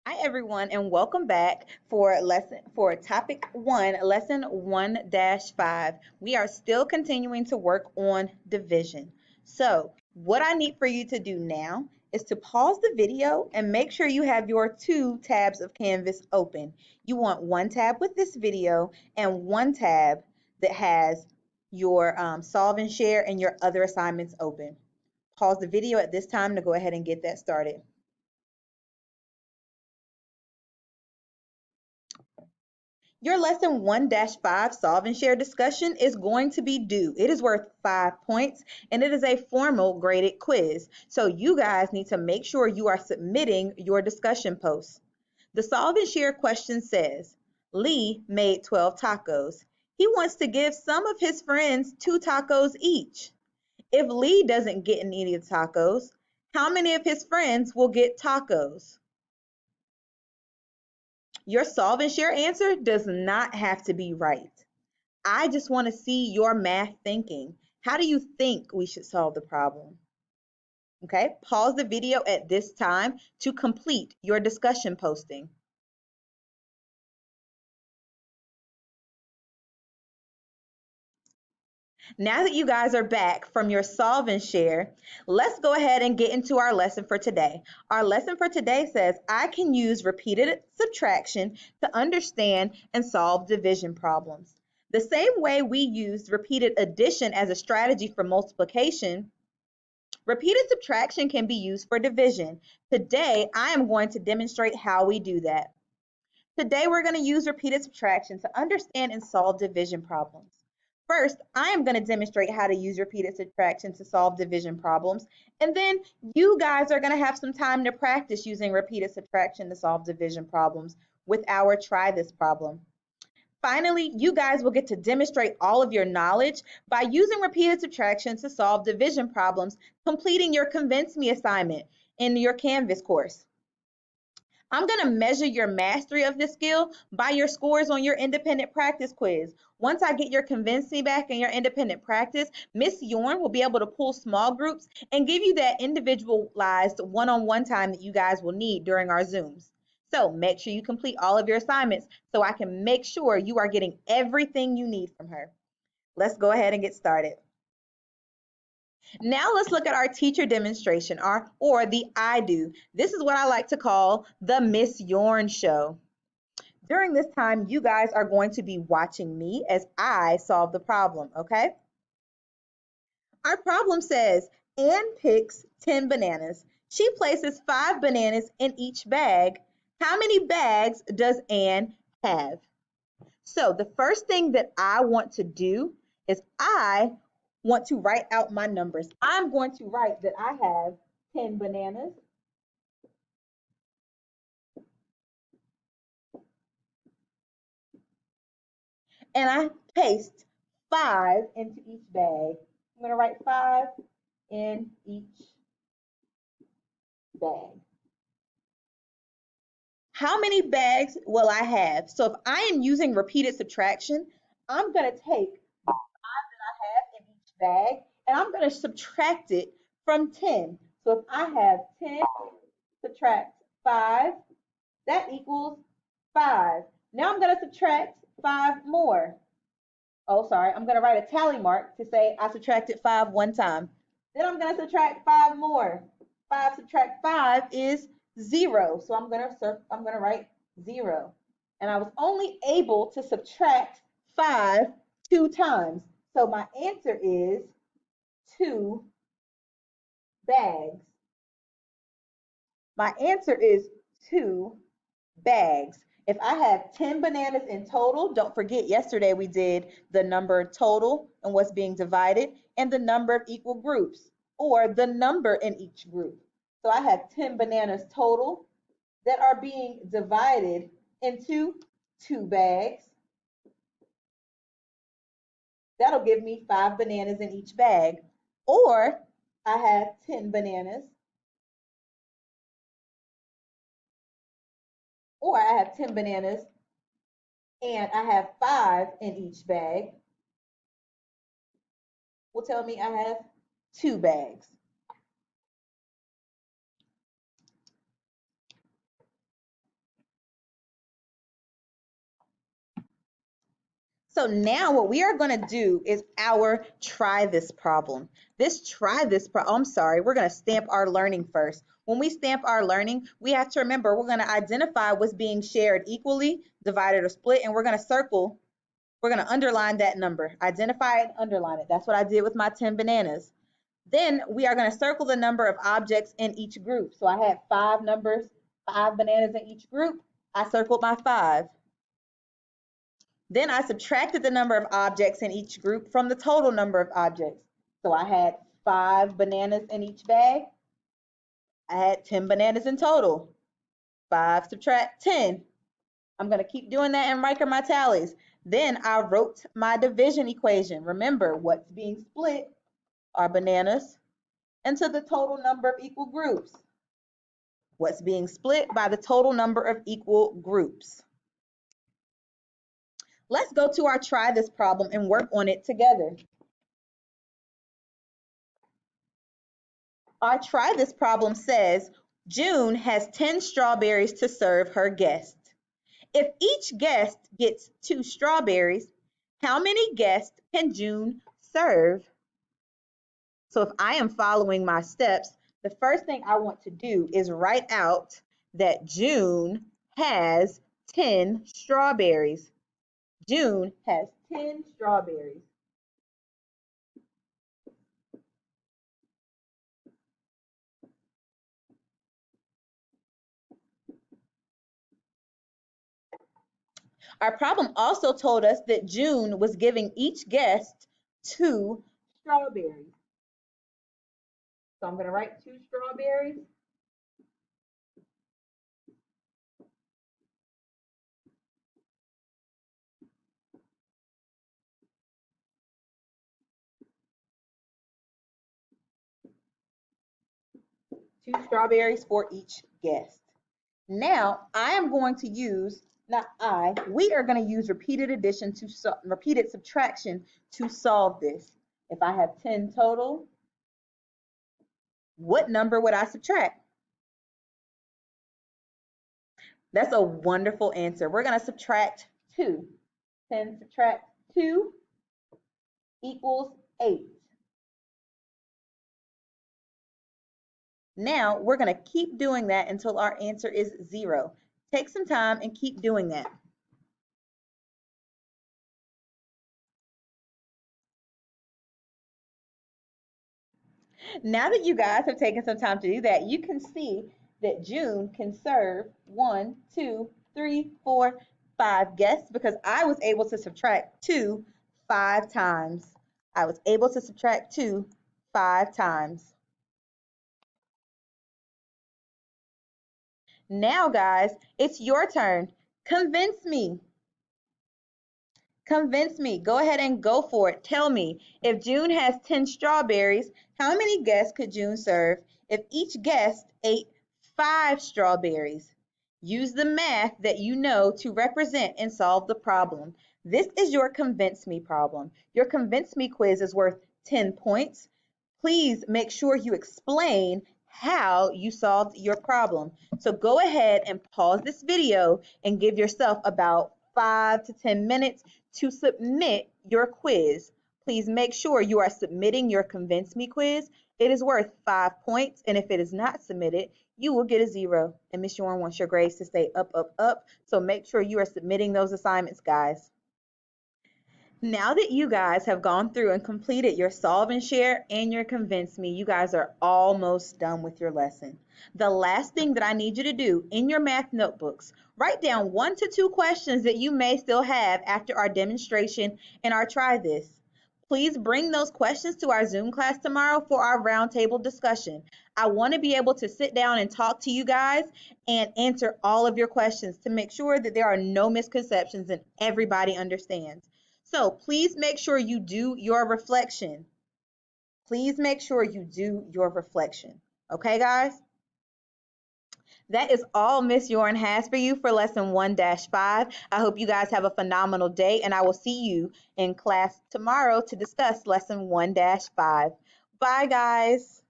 Hi everyone and welcome back for topic 1, lesson 1-5. We are still continuing to work on division. So, what I need for you to do now is to pause the video and make sure you have your two tabs of Canvas open. You want one tab with this video and one tab that has your solve and share and your other assignments open. Pause the video at this time to go ahead and get that started. Your lesson 1-5 solve and share discussion is going to be due. It is worth 5 points and it is a formal graded quiz. So you guys need to make sure you are submitting your discussion posts. The solve and share question says, Lee made 12 tacos. He wants to give some of his friends 2 tacos each. If Lee doesn't get any of the tacos, how many of his friends will get tacos? Your solve and share answer does not have to be right. I just want to see your math thinking. How do you think we should solve the problem? Okay, pause the video at this time to complete your discussion posting. Now that you guys are back from your solve and share, let's go ahead and get into our lesson for today. Our lesson for today says, I can use repeated subtraction to understand and solve division problems. The same way we used repeated addition as a strategy for multiplication, repeated subtraction can be used for division. Today, I am going to demonstrate how we do that. Today, we're going to use repeated subtraction to understand and solve division problems. First, I am going to demonstrate how to use repeated subtraction to solve division problems, and then you guys are going to have some time to practice using repeated subtraction to solve division problems with our try this problem. Finally, you guys will get to demonstrate all of your knowledge by using repeated subtraction to solve division problems, completing your Convince Me assignment in your Canvas course. I'm going to measure your mastery of this skill by your scores on your independent practice quiz. Once I get your Convince Me back and your independent practice, Miss Yorn will be able to pull small groups and give you that individualized one-on-one time that you guys will need during our Zooms. So make sure you complete all of your assignments so I can make sure you are getting everything you need from her. Let's go ahead and get started. Now let's look at our teacher demonstration, or the I do. This is what I like to call the Miss Yorn show. During this time, you guys are going to be watching me as I solve the problem, okay? Our problem says, Anne picks 10 bananas. She places 5 bananas in each bag. How many bags does Anne have? So the first thing that I want to do is I want to write out my numbers. I'm going to write that I have 10 bananas and I paste 5 into each bag. I'm going to write 5 in each bag. How many bags will I have? So if I am using repeated subtraction, I'm going to take the 5 that I have in each bag and I'm going to subtract it from 10. So if I have 10, subtract 5, that equals 5. Now I'm going to subtract 5 more. Oh, sorry, I'm going to write a tally mark to say I subtracted 5 one time. Then I'm going to subtract 5 more. 5 subtract 5 is 0. So I'm going to write 0. And I was only able to subtract 5 2 times. So my answer is 2 bags. My answer is 2 bags. If I have 10 bananas in total, don't forget yesterday we did the number total and what's being divided and the number of equal groups or the number in each group. So I have 10 bananas total that are being divided into 2 bags. That'll give me 5 bananas in each bag. Or I have 10 bananas. Or I have 10 bananas and I have 5 in each bag. Will tell me I have 2 bags. So now what we are going to do is our try this problem. I'm sorry, we're going to stamp our learning first. When we stamp our learning, we have to remember we're going to identify what's being shared equally, divided, or split, and we're going to underline that number. Identify it, underline it. That's what I did with my 10 bananas. Then we are going to circle the number of objects in each group. So I had 5 bananas in each group. I circled my 5. Then I subtracted the number of objects in each group from the total number of objects. So I had 5 bananas in each bag. I had 10 bananas in total. 5 subtract 10. I'm going to keep doing that and write my tallies. Then I wrote my division equation. Remember, what's being split are bananas into the total number of equal groups. What's being split by the total number of equal groups. Let's go to our try this problem and work on it together. Our try this problem says June has 10 strawberries to serve her guest. If each guest gets 2 strawberries, how many guests can June serve? So if I am following my steps, the first thing I want to do is write out that June has 10 strawberries. June has 10 strawberries. Our problem also told us that June was giving each guest 2 strawberries. So I'm going to write 2 strawberries. Two strawberries for each guest. Now I am going to use, we are going to use repeated subtraction to solve this. If I have 10 total, what number would I subtract? That's a wonderful answer. We're going to subtract 2. 10 subtract 2 equals 8. Now we're going to keep doing that until our answer is 0. Take some time and keep doing that. Now that you guys have taken some time to do that, you can see that June can serve 1, 2, 3, 4, 5 guests because I was able to subtract 2 5 times. I was able to subtract 2 5 times. Now, guys, it's your turn. Convince me. Convince me. Go ahead and go for it. Tell me, if June has 10 strawberries, how many guests could June serve if each guest ate 5 strawberries? Use the math that you know to represent and solve the problem. This is your Convince Me problem. Your Convince Me quiz is worth 10 points. Please make sure you explain how you solved your problem. So go ahead and pause this video and give yourself about 5 to 10 minutes to submit your quiz. Please make sure you are submitting your Convince Me quiz. It is worth 5 points, and if it is not submitted, you will get a 0. And Miss Yorn wants your grades to stay up, up, up. So make sure you are submitting those assignments, guys. Now that you guys have gone through and completed your Solve and Share and your Convince Me, you guys are almost done with your lesson. The last thing that I need you to do in your math notebooks, write down 1 to 2 questions that you may still have after our demonstration and our try this. Please bring those questions to our Zoom class tomorrow for our roundtable discussion. I want to be able to sit down and talk to you guys and answer all of your questions to make sure that there are no misconceptions and everybody understands. So please make sure you do your reflection. Please make sure you do your reflection. Okay, guys? That is all Miss Yorn has for you for lesson 1-5. I hope you guys have a phenomenal day, and I will see you in class tomorrow to discuss lesson 1-5. Bye, guys.